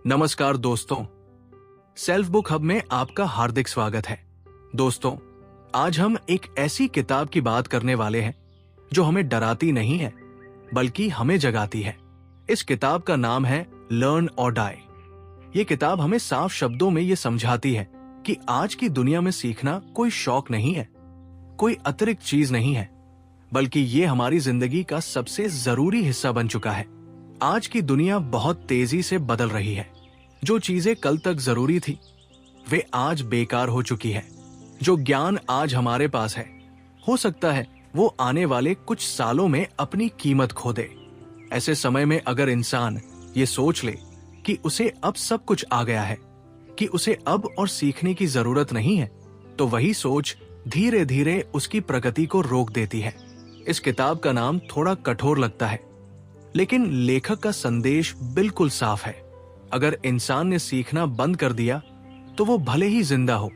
नमस्कार दोस्तों, self book hub में आपका हार्दिक स्वागत है। दोस्तों, आज हम एक ऐसी किताब की बात करने वाले हैं जो हमें डराती नहीं है बल्कि हमें जगाती है। इस किताब का नाम है लर्न और डाई। ये किताब हमें साफ शब्दों में ये समझाती है कि आज की दुनिया में सीखना कोई शौक नहीं है, कोई अतिरिक्त चीज नहीं है, बल्कि ये हमारी जिंदगी का सबसे जरूरी हिस्सा बन चुका है। आज की दुनिया बहुत तेजी से बदल रही है। जो चीजें कल तक जरूरी थी वे आज बेकार हो चुकी है। जो ज्ञान आज हमारे पास है, हो सकता है वो आने वाले कुछ सालों में अपनी कीमत खो दे। ऐसे समय में अगर इंसान ये सोच ले कि उसे अब सब कुछ आ गया है, कि उसे अब और सीखने की जरूरत नहीं है, तो वही सोच धीरे धीरे उसकी प्रगति को रोक देती है। इस किताब का नाम थोड़ा कठोर लगता है, लेकिन लेखक का संदेश बिल्कुल साफ है। अगर इंसान ने सीखना बंद कर दिया तो वो भले ही जिंदा हो,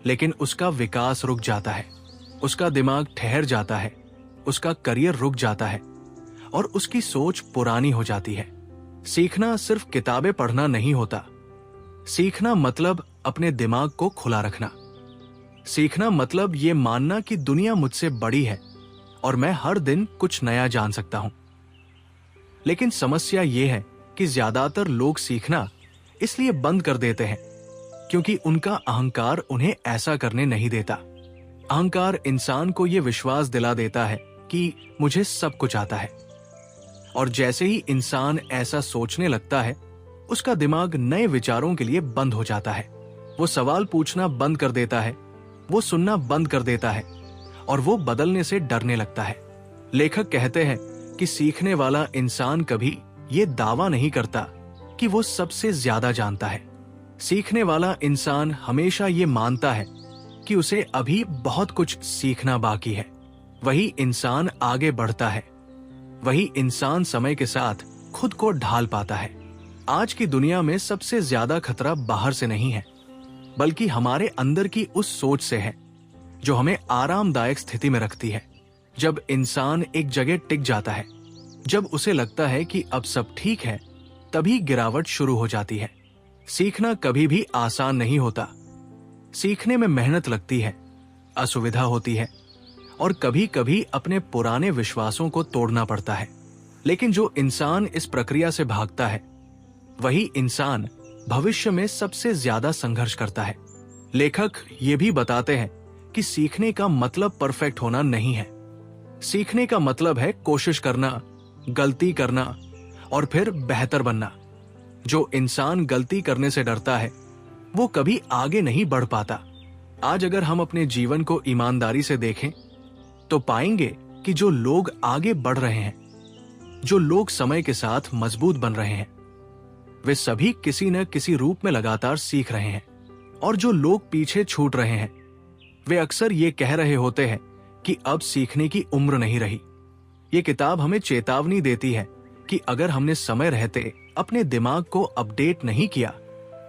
लेकिन उसका विकास रुक जाता है, उसका दिमाग ठहर जाता है, उसका करियर रुक जाता है और उसकी सोच पुरानी हो जाती है। सीखना सिर्फ किताबें पढ़ना नहीं होता। सीखना मतलब अपने दिमाग को खुला रखना। सीखना मतलब ये मानना कि दुनिया मुझसे बड़ी है और मैं हर दिन कुछ नया जान सकता हूं। लेकिन समस्या ये है कि ज्यादातर लोग सीखना इसलिए बंद कर देते हैं क्योंकि उनका अहंकार उन्हें ऐसा करने नहीं देता। अहंकार इंसान को यह विश्वास दिला देता है कि मुझे सब कुछ आता है, और जैसे ही इंसान ऐसा सोचने लगता है, उसका दिमाग नए विचारों के लिए बंद हो जाता है। वो सवाल पूछना बंद कर देता है, वो सुनना बंद कर देता है और वो बदलने से डरने लगता है। लेखक कहते हैं कि सीखने वाला इंसान कभी ये दावा नहीं करता कि वो सबसे ज्यादा जानता है। सीखने वाला इंसान हमेशा ये मानता है कि उसे अभी बहुत कुछ सीखना बाकी है। वही इंसान आगे बढ़ता है, वही इंसान समय के साथ खुद को ढाल पाता है। आज की दुनिया में सबसे ज्यादा खतरा बाहर से नहीं है, बल्कि हमारे अंदर की उस सोच से है जो हमें आरामदायक स्थिति में रखती है। जब इंसान एक जगह टिक जाता है, जब उसे लगता है कि अब सब ठीक है, तभी गिरावट शुरू हो जाती है। सीखना कभी भी आसान नहीं होता। सीखने में मेहनत लगती है, असुविधा होती है और कभी कभी अपने पुराने विश्वासों को तोड़ना पड़ता है। लेकिन जो इंसान इस प्रक्रिया से भागता है, वही इंसान भविष्य में सबसे ज्यादा संघर्ष करता है। लेखक ये भी बताते हैं कि सीखने का मतलब परफेक्ट होना नहीं है। सीखने का मतलब है कोशिश करना, गलती करना और फिर बेहतर बनना। जो इंसान गलती करने से डरता है, वो कभी आगे नहीं बढ़ पाता। आज अगर हम अपने जीवन को ईमानदारी से देखें तो पाएंगे कि जो लोग आगे बढ़ रहे हैं, जो लोग समय के साथ मजबूत बन रहे हैं, वे सभी किसी न किसी रूप में लगातार सीख रहे हैं। और जो लोग पीछे छूट रहे हैं, वे अक्सर ये कह रहे होते हैं कि अब सीखने की उम्र नहीं रही। ये किताब हमें चेतावनी देती है कि अगर हमने समय रहते अपने दिमाग को अपडेट नहीं किया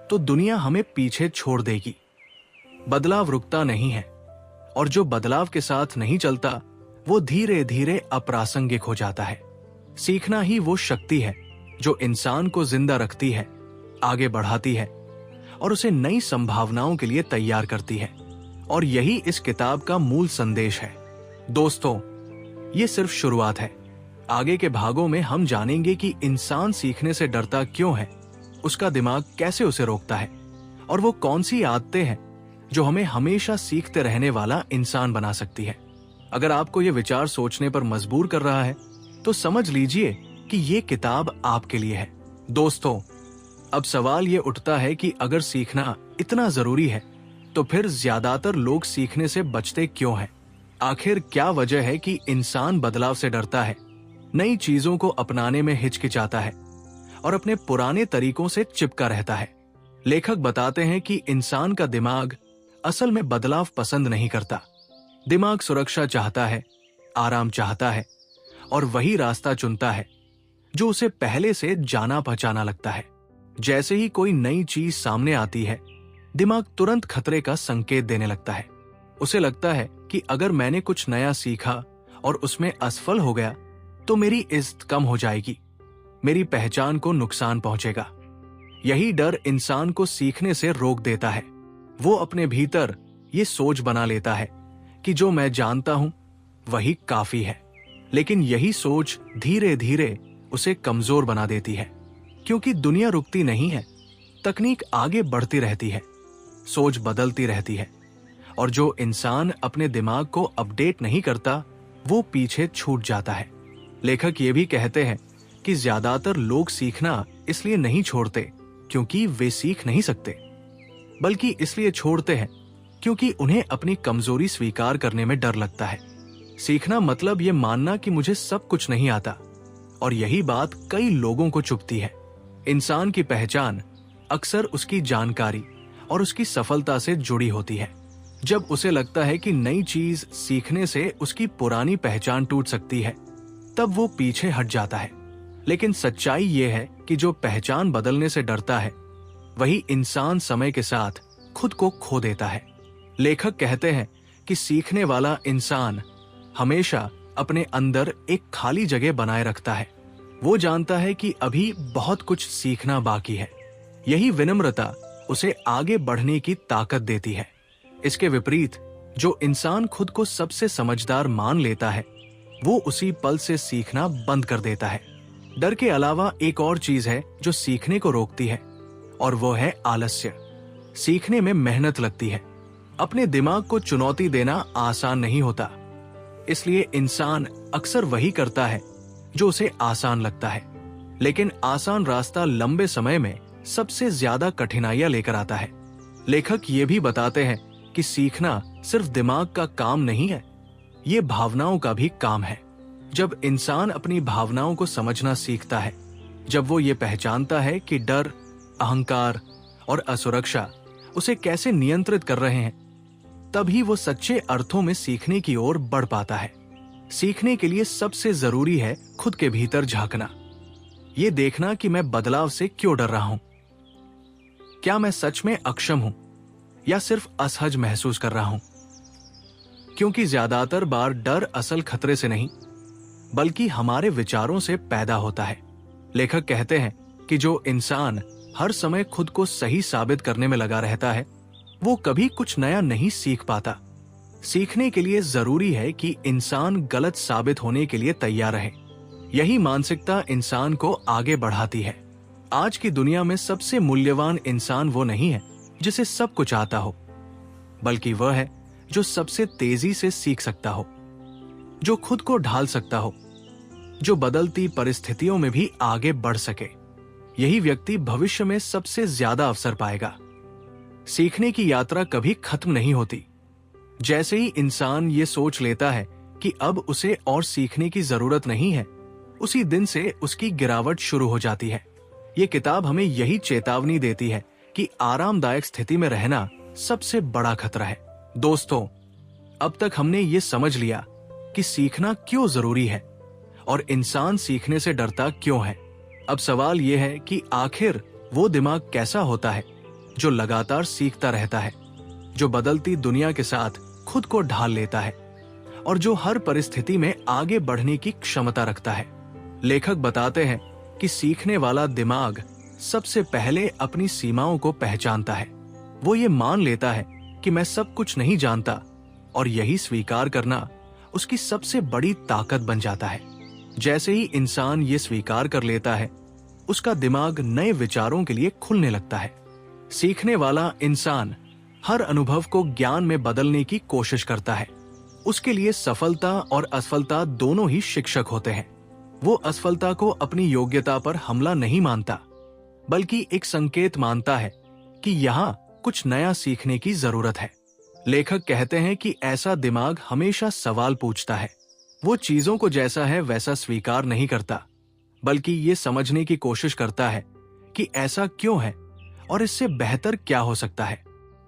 तो दुनिया हमें पीछे छोड़ देगी। बदलाव रुकता नहीं है, और जो बदलाव के साथ नहीं चलता वो धीरे धीरे अप्रासंगिक हो जाता है। सीखना ही वो शक्ति है जो इंसान को जिंदा रखती है, आगे बढ़ाती है और उसे नई संभावनाओं के लिए तैयार करती है। और यही इस किताब का मूल संदेश है। दोस्तों, ये सिर्फ शुरुआत है। आगे के भागों में हम जानेंगे कि इंसान सीखने से डरता क्यों है, उसका दिमाग कैसे उसे रोकता है और वो कौन सी आदतें हैं जो हमें हमेशा सीखते रहने वाला इंसान बना सकती है। अगर आपको ये विचार सोचने पर मजबूर कर रहा है तो समझ लीजिए कि ये किताब आपके लिए है। दोस्तों, अब सवाल ये उठता है कि अगर सीखना इतना जरूरी है तो फिर ज्यादातर लोग सीखने से बचते क्यों हैं? आखिर क्या वजह है कि इंसान बदलाव से डरता है, नई चीजों को अपनाने में हिचकिचाता है और अपने पुराने तरीकों से चिपका रहता है? लेखक बताते हैं कि इंसान का दिमाग असल में बदलाव पसंद नहीं करता। दिमाग सुरक्षा चाहता है, आराम चाहता है और वही रास्ता चुनता है जो उसे पहले से जाना पहचाना लगता है। जैसे ही कोई नई चीज सामने आती है, दिमाग तुरंत खतरे का संकेत देने लगता है। उसे लगता है कि अगर मैंने कुछ नया सीखा और उसमें असफल हो गया तो मेरी इज्जत कम हो जाएगी, मेरी पहचान को नुकसान पहुंचेगा। यही डर इंसान को सीखने से रोक देता है। वो अपने भीतर ये सोच बना लेता है कि जो मैं जानता हूं वही काफी है। लेकिन यही सोच धीरे धीरे उसे कमजोर बना देती है, क्योंकि दुनिया रुकती नहीं है, तकनीक आगे बढ़ती रहती है, सोच बदलती रहती है, और जो इंसान अपने दिमाग को अपडेट नहीं करता वो पीछे छूट जाता है। लेखक ये भी कहते हैं कि ज्यादातर लोग सीखना इसलिए नहीं छोड़ते क्योंकि वे सीख नहीं सकते, बल्कि इसलिए छोड़ते हैं क्योंकि उन्हें अपनी कमजोरी स्वीकार करने में डर लगता है। सीखना मतलब ये मानना कि मुझे सब कुछ नहीं आता, और यही बात कई लोगों को चुभती है। इंसान की पहचान अक्सर उसकी जानकारी और उसकी सफलता से जुड़ी होती है। जब उसे लगता है कि नई चीज सीखने से उसकी पुरानी पहचान टूट सकती है, तब वो पीछे हट जाता है। लेकिन सच्चाई ये है कि जो पहचान बदलने से डरता है वही इंसान समय के साथ खुद को खो देता है। लेखक कहते हैं कि सीखने वाला इंसान हमेशा अपने अंदर एक खाली जगह बनाए रखता है। वो जानता है कि अभी बहुत कुछ सीखना बाकी है। यही विनम्रता उसे आगे बढ़ने की ताकत देती है। इसके विपरीत जो इंसान खुद को सबसे समझदार मान लेता है वो उसी पल से सीखना बंद कर देता है। डर के अलावा एक और चीज है जो सीखने को रोकती है, और वो है आलस्य। सीखने में मेहनत लगती है। अपने दिमाग को चुनौती देना आसान नहीं होता, इसलिए इंसान अक्सर वही करता है जो उसे आसान लगता है। लेकिन आसान रास्ता लंबे समय में सबसे ज्यादा कठिनाइयां लेकर आता है। लेखक ये भी बताते हैं कि सीखना सिर्फ दिमाग का काम नहीं है, ये भावनाओं का भी काम है। जब इंसान अपनी भावनाओं को समझना सीखता है, जब वो ये पहचानता है कि डर, अहंकार और असुरक्षा उसे कैसे नियंत्रित कर रहे हैं, तभी वो सच्चे अर्थों में सीखने की ओर बढ़ पाता है। सीखने के लिए सबसे जरूरी है खुद के भीतर झांकना, ये देखना कि मैं बदलाव से क्यों डर रहा हूं। क्या मैं सच में अक्षम हूं या सिर्फ असहज महसूस कर रहा हूं? क्योंकि ज्यादातर बार डर असल खतरे से नहीं बल्कि हमारे विचारों से पैदा होता है। लेखक कहते हैं कि जो इंसान हर समय खुद को सही साबित करने में लगा रहता है वो कभी कुछ नया नहीं सीख पाता। सीखने के लिए जरूरी है कि इंसान गलत साबित होने के लिए तैयार रहे। यही मानसिकता इंसान को आगे बढ़ाती है। आज की दुनिया में सबसे मूल्यवान इंसान वो नहीं है जिसे सब कुछ आता हो, बल्कि वह है जो सबसे तेजी से सीख सकता हो, जो खुद को ढाल सकता हो, जो बदलती परिस्थितियों में भी आगे बढ़ सके। यही व्यक्ति भविष्य में सबसे ज्यादा अवसर पाएगा। सीखने की यात्रा कभी खत्म नहीं होती। जैसे ही इंसान ये सोच लेता है कि अब उसे और सीखने की जरूरत नहीं है, उसी दिन से उसकी गिरावट शुरू हो जाती है। ये किताब हमें यही चेतावनी देती है कि आरामदायक स्थिति में रहना सबसे बड़ा खतरा है। दोस्तों, अब तक हमने ये समझ लिया कि सीखना क्यों जरूरी है और इंसान सीखने से डरता क्यों है। अब सवाल यह है कि आखिर वो दिमाग कैसा होता है जो लगातार सीखता रहता है, जो बदलती दुनिया के साथ खुद को ढाल लेता है और जो हर परिस्थिति में आगे बढ़ने की क्षमता रखता है। लेखक बताते हैं कि सीखने वाला दिमाग सबसे पहले अपनी सीमाओं को पहचानता है। वो ये मान लेता है कि मैं सब कुछ नहीं जानता, और यही स्वीकार करना उसकी सबसे बड़ी ताकत बन जाता है। जैसे ही इंसान ये स्वीकार कर लेता है, उसका दिमाग नए विचारों के लिए खुलने लगता है। सीखने वाला इंसान हर अनुभव को ज्ञान में बदलने की कोशिश करता है। उसके लिए सफलता और असफलता दोनों ही शिक्षक होते हैं। वो असफलता को अपनी योग्यता पर हमला नहीं मानता, बल्कि एक संकेत मानता है कि यहाँ कुछ नया सीखने की जरूरत है। लेखक कहते हैं कि ऐसा दिमाग हमेशा सवाल पूछता है। वो चीजों को जैसा है वैसा स्वीकार नहीं करता, बल्कि ये समझने की कोशिश करता है कि ऐसा क्यों है और इससे बेहतर क्या हो सकता है।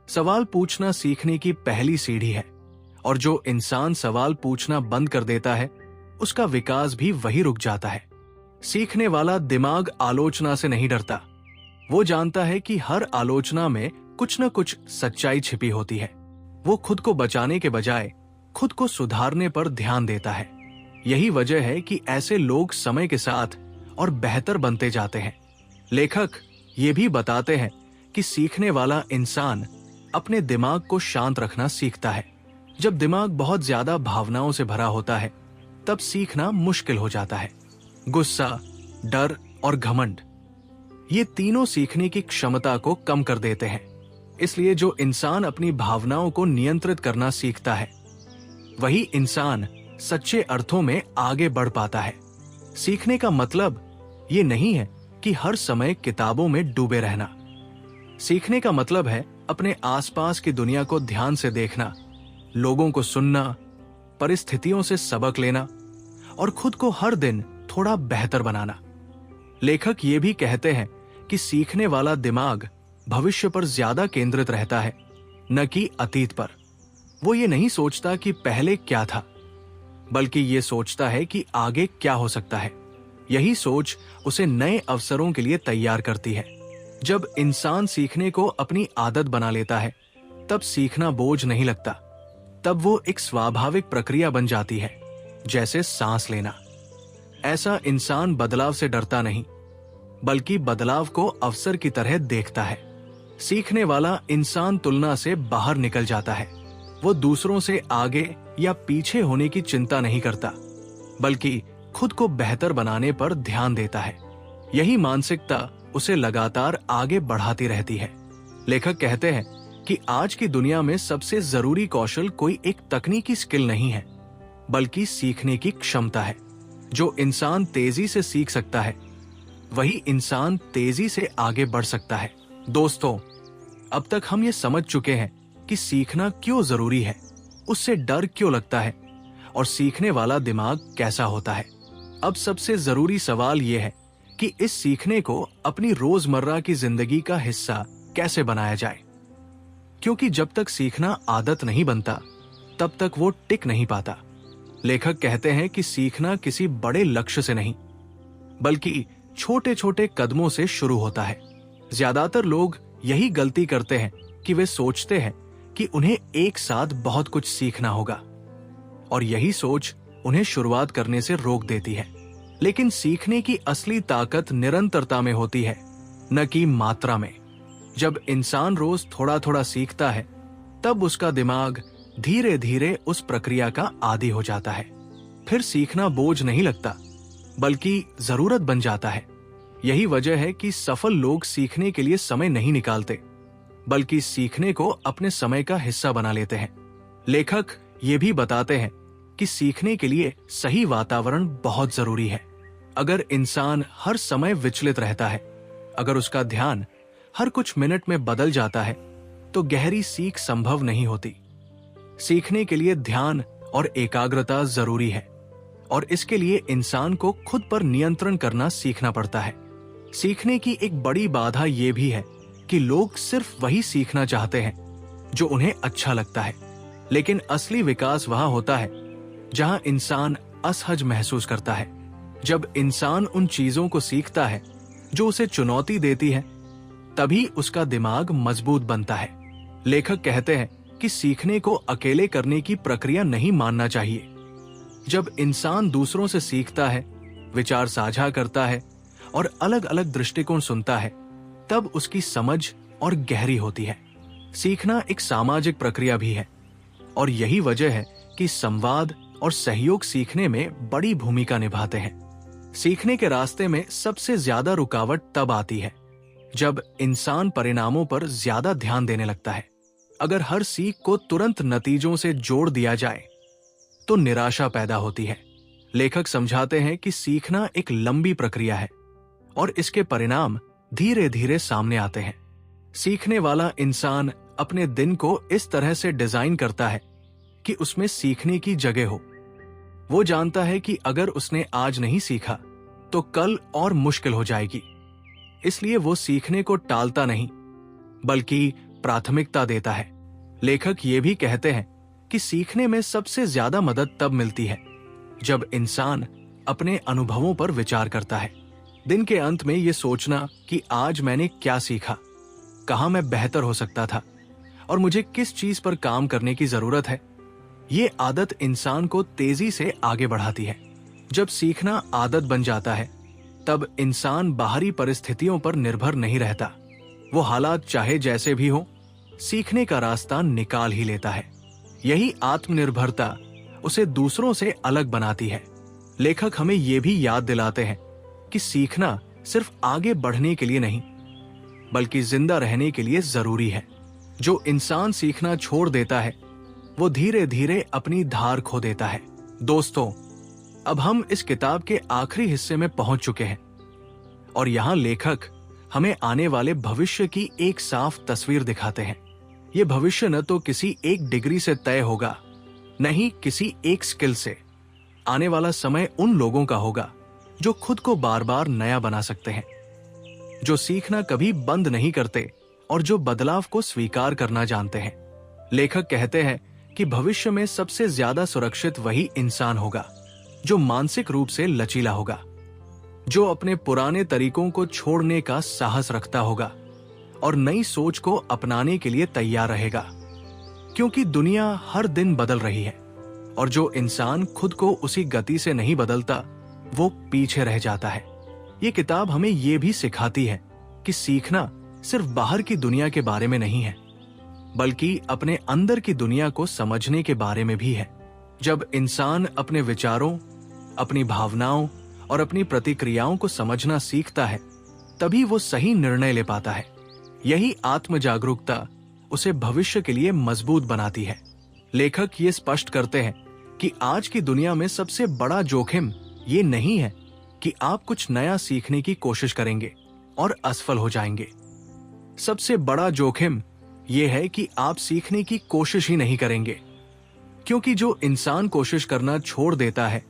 सवाल पूछना सीखने की पहली सीढ़ी है, और जो इंसान सवाल पूछना बंद कर देता है उसका विकास भी वही रुक जाता है। सीखने वाला दिमाग आलोचना से नहीं डरता। वो जानता है कि हर आलोचना में कुछ न कुछ सच्चाई छिपी होती है। वो खुद को बचाने के बजाय खुद को सुधारने पर ध्यान देता है। यही वजह है कि ऐसे लोग समय के साथ और बेहतर बनते जाते हैं। लेखक ये भी बताते हैं कि सीखने वाला इंसान अपने दिमाग को शांत रखना सीखता है। जब दिमाग बहुत ज्यादा भावनाओं से भरा होता है तब सीखना मुश्किल हो जाता है। गुस्सा, डर और घमंड, ये तीनों सीखने की क्षमता को कम कर देते हैं। इसलिए जो इंसान अपनी भावनाओं को नियंत्रित करना सीखता है वही इंसान सच्चे अर्थों में आगे बढ़ पाता है। सीखने का मतलब ये नहीं है कि हर समय किताबों में डूबे रहना। सीखने का मतलब है अपने आसपास की दुनिया को ध्यान से देखना, लोगों को सुनना, परिस्थितियों से सबक लेना और खुद को हर दिन थोड़ा बेहतर बनाना। लेखक ये भी कहते हैं कि सीखने वाला दिमाग भविष्य पर ज्यादा केंद्रित रहता है, न कि अतीत पर। वो ये नहीं सोचता कि पहले क्या था, बल्कि ये सोचता है कि आगे क्या हो सकता है। यही सोच उसे नए अवसरों के लिए तैयार करती है। जब इंसान सीखने को अपनी आदत बना लेता है तब सीखना बोझ नहीं लगता। तब वो एक स्वाभाविक प्रक्रिया बन जाती है, जैसे सांस लेना। ऐसा इंसान बदलाव से डरता नहीं, बल्कि बदलाव को अवसर की तरह देखता है। सीखने वाला इंसान तुलना से बाहर निकल जाता है। वो दूसरों से आगे या पीछे होने की चिंता नहीं करता, बल्कि खुद को बेहतर बनाने पर ध्यान देता है। यही मानसिकता उसे लगातार आगे बढ़ाती रहती है। लेखक कहते हैं कि आज की दुनिया में सबसे जरूरी कौशल कोई एक तकनीकी स्किल नहीं है, बल्कि सीखने की क्षमता है। जो इंसान तेजी से सीख सकता है वही इंसान तेजी से आगे बढ़ सकता है। दोस्तों, अब तक हम ये समझ चुके हैं कि सीखना क्यों जरूरी है, उससे डर क्यों लगता है और सीखने वाला दिमाग कैसा होता है। अब सबसे जरूरी सवाल यह है कि इस सीखने को अपनी रोजमर्रा की जिंदगी का हिस्सा कैसे बनाया जाए, क्योंकि जब तक सीखना आदत नहीं बनता तब तक वो टिक नहीं पाता। लेखक कहते हैं कि सीखना किसी बड़े लक्ष्य से नहीं, बल्कि छोटे छोटे कदमों से शुरू होता है। ज्यादातर लोग यही गलती करते हैं कि वे सोचते हैं कि उन्हें एक साथ बहुत कुछ सीखना होगा, और यही सोच उन्हें शुरुआत करने से रोक देती है। लेकिन सीखने की असली ताकत निरंतरता में होती है, न कि मात्रा में। जब इंसान रोज थोड़ा थोड़ा सीखता है तब उसका दिमाग धीरे धीरे उस प्रक्रिया का आदी हो जाता है। फिर सीखना बोझ नहीं लगता, बल्कि जरूरत बन जाता है। यही वजह है कि सफल लोग सीखने के लिए समय नहीं निकालते, बल्कि सीखने को अपने समय का हिस्सा बना लेते हैं। लेखक ये भी बताते हैं कि सीखने के लिए सही वातावरण बहुत जरूरी है। अगर इंसान हर समय विचलित रहता है, अगर उसका ध्यान हर कुछ मिनट में बदल जाता है, तो गहरी सीख संभव नहीं होती। सीखने के लिए ध्यान और एकाग्रता जरूरी है, और इसके लिए इंसान को खुद पर नियंत्रण करना सीखना पड़ता है। सीखने की एक बड़ी बाधा यह भी है कि लोग सिर्फ वही सीखना चाहते हैं जो उन्हें अच्छा लगता है। लेकिन असली विकास वहां होता है जहां इंसान असहज महसूस करता है। जब इंसान उन चीजों को सीखता है जो उसे चुनौती देती है, तभी उसका दिमाग मजबूत बनता है। लेखक कहते हैं कि सीखने को अकेले करने की प्रक्रिया नहीं मानना चाहिए। जब इंसान दूसरों से सीखता है, विचार साझा करता है और अलग अलग दृष्टिकोण सुनता है, तब उसकी समझ और गहरी होती है। सीखना एक सामाजिक प्रक्रिया भी है, और यही वजह है कि संवाद और सहयोग सीखने में बड़ी भूमिका निभाते हैं। सीखने के रास्ते में सबसे ज्यादा रुकावट तब आती है जब इंसान परिणामों पर ज्यादा ध्यान देने लगता है। अगर हर सीख को तुरंत नतीजों से जोड़ दिया जाए तो निराशा पैदा होती है। लेखक समझाते हैं कि सीखना एक लंबी प्रक्रिया है और इसके परिणाम धीरे धीरे सामने आते हैं। सीखने वाला इंसान अपने दिन को इस तरह से डिजाइन करता है कि उसमें सीखने की जगह हो। वो जानता है कि अगर उसने आज नहीं सीखा तो कल और मुश्किल हो जाएगी। इसलिए वो सीखने को टालता नहीं, बल्कि प्राथमिकता देता है। लेखक ये भी कहते हैं कि सीखने में सबसे ज्यादा मदद तब मिलती है जब इंसान अपने अनुभवों पर विचार करता है। दिन के अंत में ये सोचना कि आज मैंने क्या सीखा, कहाँ मैं बेहतर हो सकता था और मुझे किस चीज पर काम करने की जरूरत है, ये आदत इंसान को तेजी से आगे बढ़ाती है। जब सीखना आदत बन जाता है तब इंसान बाहरी परिस्थितियों पर निर्भर नहीं रहता। वो हालात चाहे जैसे भी हो, सीखने का रास्ता निकाल ही लेता है। यही आत्मनिर्भरता उसे दूसरों से अलग बनाती है। लेखक हमें ये भी याद दिलाते हैं कि सीखना सिर्फ आगे बढ़ने के लिए नहीं, बल्कि जिंदा रहने के लिए जरूरी है। जो इंसान सीखना छोड़ देता है, वो धीरे धीरे अपनी धार खो देता है। दोस्तों, अब हम इस किताब के आखिरी हिस्से में पहुंच चुके हैं और यहाँ लेखक हमें आने वाले भविष्य की एक साफ तस्वीर दिखाते हैं। ये भविष्य न तो किसी एक डिग्री से तय होगा, न ही किसी एक स्किल से। आने वाला समय उन लोगों का होगा जो खुद को बार बार नया बना सकते हैं, जो सीखना कभी बंद नहीं करते और जो बदलाव को स्वीकार करना जानते हैं। लेखक कहते हैं कि भविष्य में सबसे ज्यादा सुरक्षित वही इंसान होगा जो मानसिक रूप से लचीला होगा, जो अपने पुराने तरीकों को छोड़ने का साहस रखता होगा और नई सोच को अपनाने के लिए तैयार रहेगा। क्योंकि दुनिया हर दिन बदल रही है और जो इंसान खुद को उसी गति से नहीं बदलता, वो पीछे रह जाता है। ये किताब हमें ये भी सिखाती है कि सीखना सिर्फ बाहर की दुनिया के बारे में नहीं है, बल्कि अपने अंदर की दुनिया को समझने के बारे में भी है। जब इंसान अपने विचारों, अपनी भावनाओं और अपनी प्रतिक्रियाओं को समझना सीखता है, तभी वो सही निर्णय ले पाता है। यही आत्म जागरूकता उसे भविष्य के लिए मजबूत बनाती है। लेखक ये स्पष्ट करते हैं कि आज की दुनिया में सबसे बड़ा जोखिम ये नहीं है कि आप कुछ नया सीखने की कोशिश करेंगे और असफल हो जाएंगे। सबसे बड़ा जोखिम ये है कि आप सीखने की कोशिश ही नहीं करेंगे। क्योंकि जो इंसान कोशिश करना छोड़ देता है,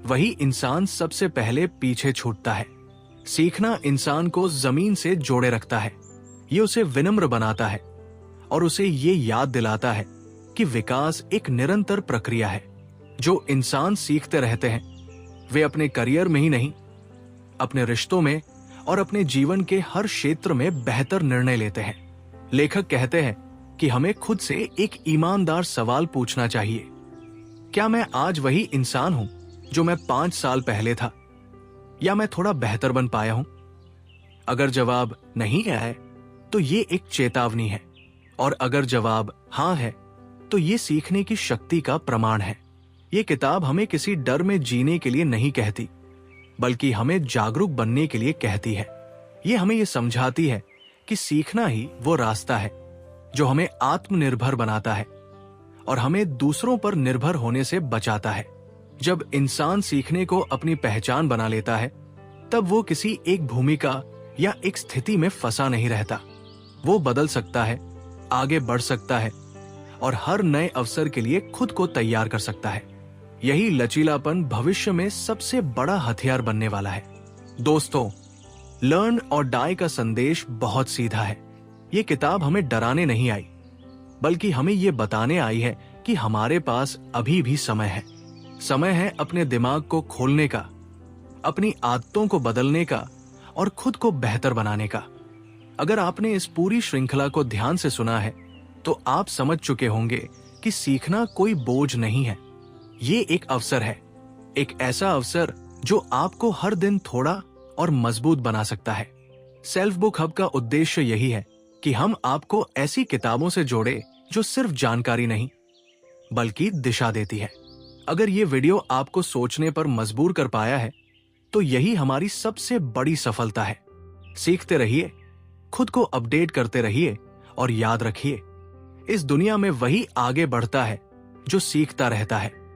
वही इंसान सबसे पहले पीछे छूटता है। सीखना इंसान को जमीन से जोड़े रखता है। ये उसे विनम्र बनाता है और उसे ये याद दिलाता है कि विकास एक निरंतर प्रक्रिया है। जो इंसान सीखते रहते हैं, वे अपने करियर में ही नहीं, अपने रिश्तों में और अपने जीवन के हर क्षेत्र में बेहतर निर्णय लेते हैं। लेखक कहते हैं कि हमें खुद से एक ईमानदार सवाल पूछना चाहिए। क्या मैं आज वही इंसान हूं जो मैं 5 साल पहले था, या मैं थोड़ा बेहतर बन पाया हूं? अगर जवाब नहीं है तो ये एक चेतावनी है, और अगर जवाब हां है तो ये सीखने की शक्ति का प्रमाण है। ये किताब हमें किसी डर में जीने के लिए नहीं कहती, बल्कि हमें जागरूक बनने के लिए कहती है। ये हमें ये समझाती है कि सीखना ही वो रास्ता है जो हमें आत्मनिर्भर बनाता है और हमें दूसरों पर निर्भर होने से बचाता है। जब इंसान सीखने को अपनी पहचान बना लेता है, तब वो किसी एक भूमिका या एक स्थिति में फंसा नहीं रहता। वो बदल सकता है, आगे बढ़ सकता है और हर नए अवसर के लिए खुद को तैयार कर सकता है। यही लचीलापन भविष्य में सबसे बड़ा हथियार बनने वाला है। दोस्तों, लर्न और डाई का संदेश बहुत सीधा है। ये किताब हमें डराने नहीं आई, बल्कि हमें ये बताने आई है कि हमारे पास अभी भी समय है। समय है अपने दिमाग को खोलने का, अपनी आदतों को बदलने का और खुद को बेहतर बनाने का। अगर आपने इस पूरी श्रृंखला को ध्यान से सुना है, तो आप समझ चुके होंगे कि सीखना कोई बोझ नहीं है। ये एक अवसर है, एक ऐसा अवसर जो आपको हर दिन थोड़ा और मजबूत बना सकता है। सेल्फ बुक हब का उद्देश्य यही है कि हम आपको ऐसी किताबों से जोड़े जो सिर्फ जानकारी नहीं, बल्कि दिशा देती है। अगर ये वीडियो आपको सोचने पर मजबूर कर पाया है, तो यही हमारी सबसे बड़ी सफलता है। सीखते रहिए, खुद को अपडेट करते रहिए और याद रखिए, इस दुनिया में वही आगे बढ़ता है जो सीखता रहता है।